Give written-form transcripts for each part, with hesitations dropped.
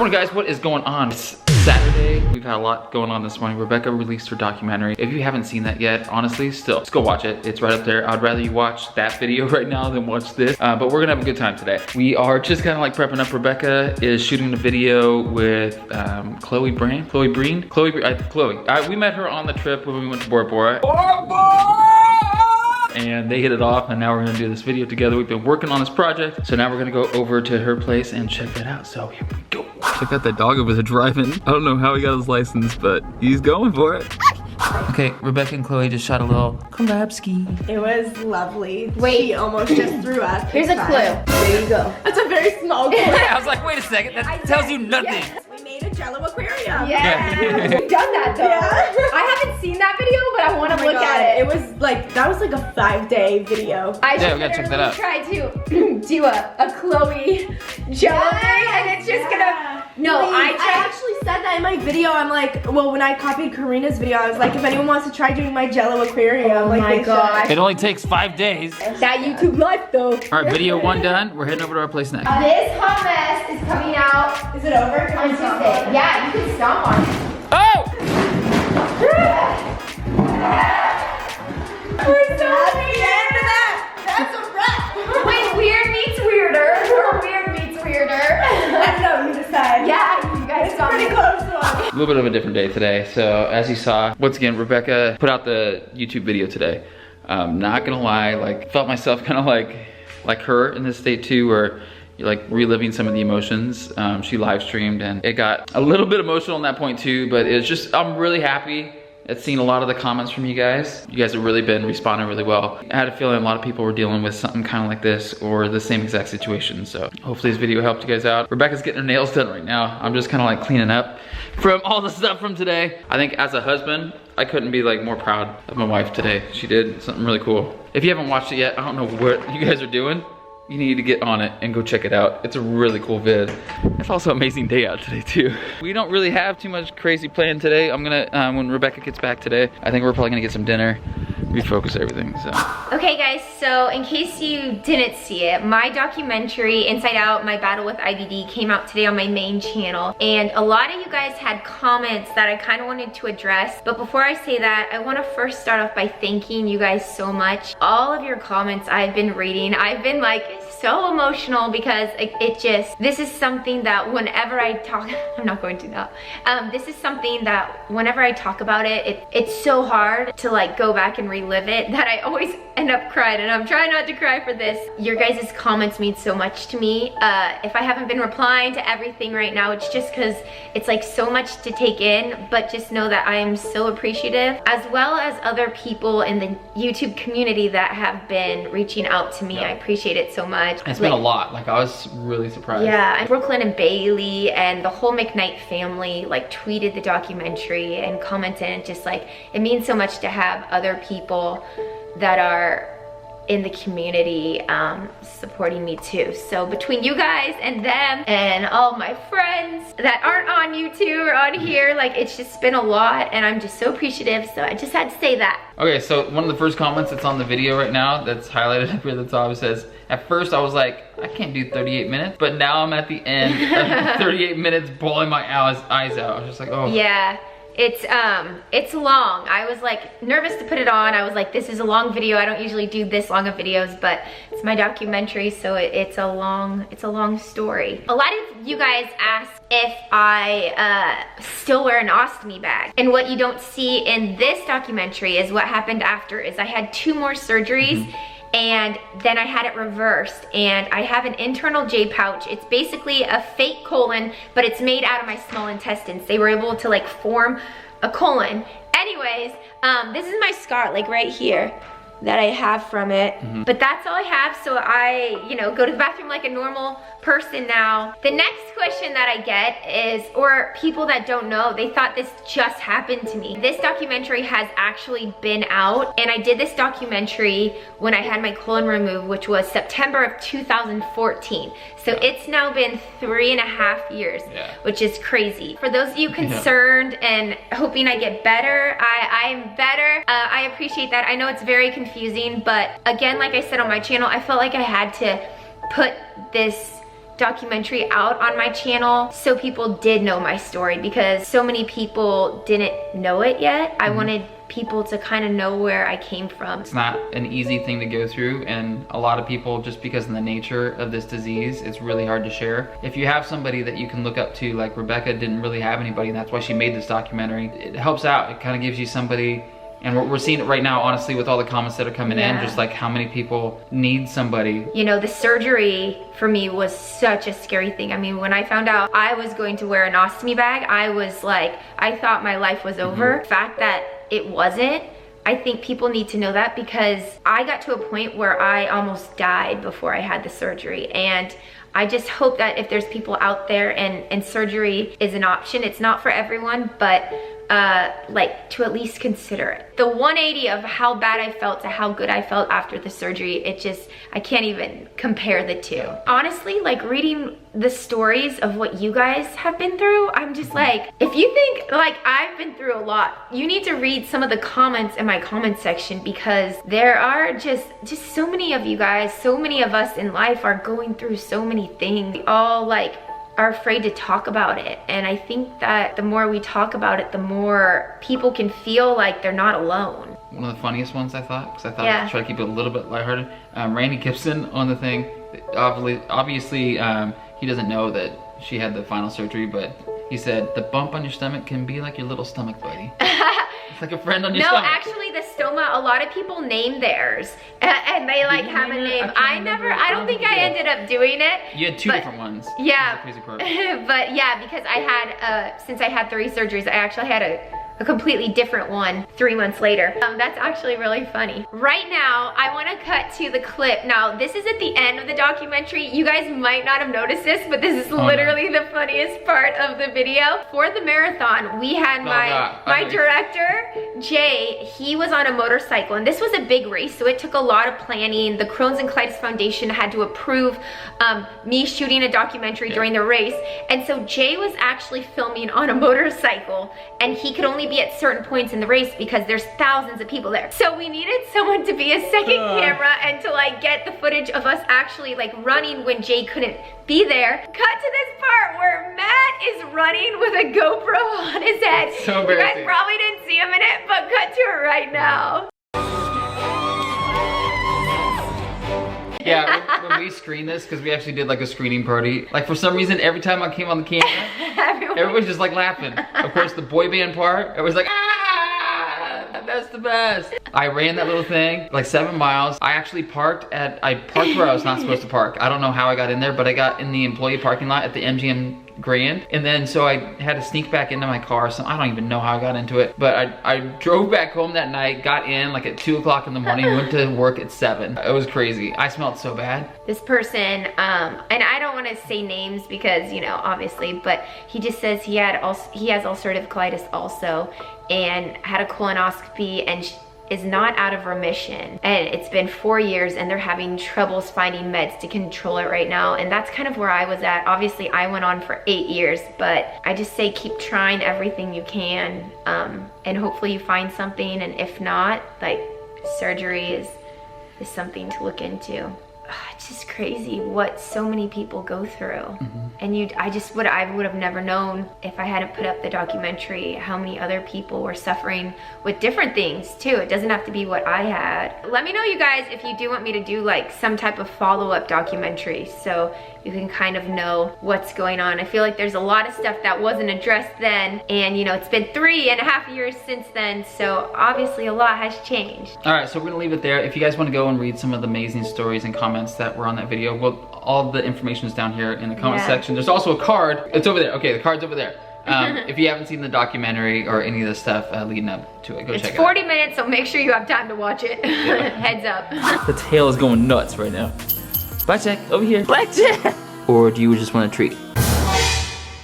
morning, guys. What is going on? It's Saturday. We've had a lot going on this morning. Rebecca released her documentary. If you haven't seen that yet, honestly, still, just go watch it. It's right up there. I'd rather you watch that video right now than watch this. But we're gonna have a good time today. We are just kind of like prepping up. Rebecca is shooting a video with Chloe. We met her on the trip when we went to Bora Bora. And they hit it off, and now we're gonna do this video together. We've been working on this project, so now we're gonna go over to her place and check that out. So here we go. Check out that dog over there driving. I don't know how he got his license, but he's going for it. Okay, Rebecca and Chloe just shot a little collab ski. It was lovely. Wait. She almost just threw up. Here's a clue. There you go. That's a very small clue. I was like, wait a second, that tells you nothing. Yes, we made a Jello aquarium. Yeah. We've done that though. Yeah. I haven't seen that video, but I want to look at it. It was like, that was like a 5-day video. I Yeah, we gotta check that out. try to do a Chloe jello thing, and it's just gonna. No, I actually said that in my video. I'm like, well, when I copied Karina's video, I was like, if anyone wants to try doing my Jello aquarium, Oh like, my they gosh. It only takes 5 days. That YouTube life though. All right, video 1 done. We're heading over to our place next. This hot mess is coming out Is it over? Can on we stop Tuesday. on it? Yeah, you can stomp on it. Oh! We're sorry. That's a wrap. Wait, weird meets weirder, or weird meets weirder. I don't know, you decide. Yeah, you guys saw Pretty me. close to one. A little bit of a different day today. So as you saw, once again, Rebecca put out the YouTube video today. Not gonna lie, like felt myself kind of like her in this state too, where you're like reliving some of the emotions. She live streamed and it got a little bit emotional in that point too, but it's just, I'm really happy at seeing a lot of the comments from you guys. You guys have really been responding really well. I had a feeling a lot of people were dealing with something kind of like this or the same exact situation. So hopefully this video helped you guys out. Rebecca's getting her nails done right now. I'm just kind of like cleaning up from all the stuff from today. I think as a husband, I couldn't be like more proud of my wife today. She did something really cool. If you haven't watched it yet, I don't know what you guys are doing. You need to get on it and go check it out. It's a really cool vid. It's also an amazing day out today too. We don't really have too much crazy planned today. I'm gonna, when Rebecca gets back today, I think we're probably gonna get some dinner, refocus everything, so. Okay guys, so in case you didn't see it, my documentary, Inside Out, My Battle with IBD, came out today on my main channel. And a lot of you guys had comments that I kind of wanted to address. But before I say that, I want to first start off by thanking you guys so much. All of your comments I've been reading. I've been like so emotional because this is something that whenever I talk, I'm not going to now. This is something that whenever I talk about it, it's so hard to like go back and relive it that I always end up crying, and I'm trying not to cry for this. Your guys' comments mean so much to me. If I haven't been replying to everything right now, it's just because it's like so much to take in, but just know that I am so appreciative, as well as other people in the YouTube community that have been reaching out to me. I appreciate it so much. It's been a lot. Like I was really surprised. Yeah, and Brooklyn and Bailey and the whole McKnight family like tweeted the documentary and commented, and just like it means so much to have other people that are in the community supporting me too. So between you guys and them and all my friends that aren't on YouTube or on here, like it's just been a lot, and I'm just so appreciative. So I just had to say that. Okay, so one of the first comments that's on the video right now that's highlighted up here at the top, it says, at first I was like, I can't do 38 minutes, but now I'm at the end of 38 minutes bawling my eyes out. I was just like, oh. Yeah. It's long. I was like nervous to put it on. I was like, this is a long video. I don't usually do this long of videos, but it's my documentary, so it's a long story. A lot of you guys ask if I still wear an ostomy bag. And what you don't see in this documentary is what happened after is I had 2 more surgeries. And then I had it reversed, and I have an internal J pouch. It's basically a fake colon, but it's made out of my small intestines. They were able to like form a colon. Anyways, this is my scar, like right here, that I have from it. But that's all I have, so I, go to the bathroom like a normal person now. The next question that I get is, or people that don't know, they thought this just happened to me. This documentary has actually been out, and I did this documentary when I had my colon removed, which was September of 2014. So it's now been 3.5 years, which is crazy. For those of you concerned and hoping I get better, I'm better. I appreciate that. I know it's very confusing, but again, like I said on my channel, I felt like I had to put this documentary out on my channel so people did know my story, because so many people didn't know it yet. I wanted people to kind of know where I came from. It's not an easy thing to go through, and a lot of people, just because of the nature of this disease, it's really hard to share. If you have somebody that you can look up to, like Rebecca didn't really have anybody, and that's why she made this documentary, it helps out. It kind of gives you somebody. And we're seeing it right now, honestly, with all the comments that are coming in, just like how many people need somebody. You know, the surgery for me was such a scary thing. I mean, when I found out I was going to wear an ostomy bag, I was like, I thought my life was over. The fact that it wasn't, I think people need to know that, because I got to a point where I almost died before I had the surgery. And I just hope that if there's people out there and surgery is an option, it's not for everyone, but like to at least consider it. The 180 of how bad I felt to how good I felt after the surgery, it just, I can't even compare the two. Honestly, like reading the stories of what you guys have been through, I'm just like, if you think like I've been through a lot, you need to read some of the comments in my comment section, because there are just so many of you guys, so many of us in life are going through so many things. We all like are afraid to talk about it, and I think that the more we talk about it, the more people can feel like they're not alone. One of the funniest ones, I thought, because I thought I'd try to keep it a little bit lighthearted. Randy Gibson on the thing, obviously he doesn't know that she had the final surgery, but he said the bump on your stomach can be like your little stomach buddy. It's like a friend on your stomach. No, actually the stoma, a lot of people name theirs and they like have a name. I don't think I ended up doing it. You had two different ones. Yeah. Crazy part. But yeah, because I had, since I had 3 surgeries, I actually had a completely different one 3 months later. That's actually really funny. Right now, I want to cut to the clip. Now, this is at the end of the documentary. You guys might not have noticed this, but this is literally the funniest part of the video. For the marathon, we had my director, Jay, he was on a motorcycle, and this was a big race, so it took a lot of planning. The Crohn's and Colitis Foundation had to approve me shooting a documentary during the race, and so Jay was actually filming on a motorcycle, and he could only be at certain points in the race because there's thousands of people there. So we needed someone to be a second camera and to like get the footage of us actually like running when Jay couldn't be there. Cut to this part where Matt is running with a GoPro on his head. So you guys probably didn't see him in it, but cut to it right now. Yeah, when we screened this, because we actually did like a screening party, like for some reason, every time I came on the camera, everyone's just like laughing. Of course, the boy band part, it was like, ah, that's the best. I ran that little thing, like 7 miles. I actually parked where I was not supposed to park. I don't know how I got in there, but I got in the employee parking lot at the MGM Grand, and then so I had to sneak back into my car, so I don't even know how I got into it, but I drove back home that night, got in like at 2 o'clock in the morning, went to work at 7. It was crazy. I smelled so bad. This person, and I don't want to say names because, you know, obviously, but he just says he has ulcerative colitis also, and had a colonoscopy, and is not out of remission, and it's been 4 years, and they're having troubles finding meds to control it right now, and that's kind of where I was at. Obviously I went on for 8 years, but I just say keep trying everything you can, and hopefully you find something, and if not, like, surgery is something to look into. It's just crazy what so many people go through. And I would have never known if I hadn't put up the documentary how many other people were suffering with different things too. It doesn't have to be what I had. Let me know, you guys, if you do want me to do like some type of follow-up documentary so you can kind of know what's going on. I feel like there's a lot of stuff that wasn't addressed then, and you know, it's been 3.5 years since then, so obviously a lot has changed. All right, so we're gonna leave it there. If you guys wanna go and read some of the amazing stories and comments that were on that video, well, all the information is down here in the comment section. There's also a card. It's over there. Okay, the card's over there. If you haven't seen the documentary or any of the stuff leading up to it, go check it out. It's 40 minutes, so make sure you have time to watch it. Heads up. The tail is going nuts right now. Blackjack, over here. Blackjack! Or do you just want a treat?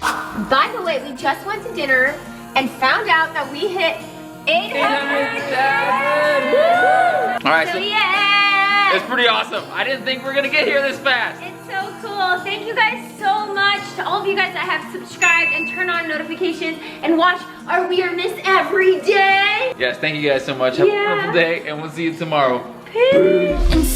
By the way, we just went to dinner and found out that we hit 800,000! Alright, so yeah! it's pretty awesome. I didn't think we were gonna get here this fast. It's so cool. Thank you guys so much to all of you guys that have subscribed and turned on notifications and watch our weirdness every day. Yes, thank you guys so much. Have a wonderful day, and we'll see you tomorrow. Peace.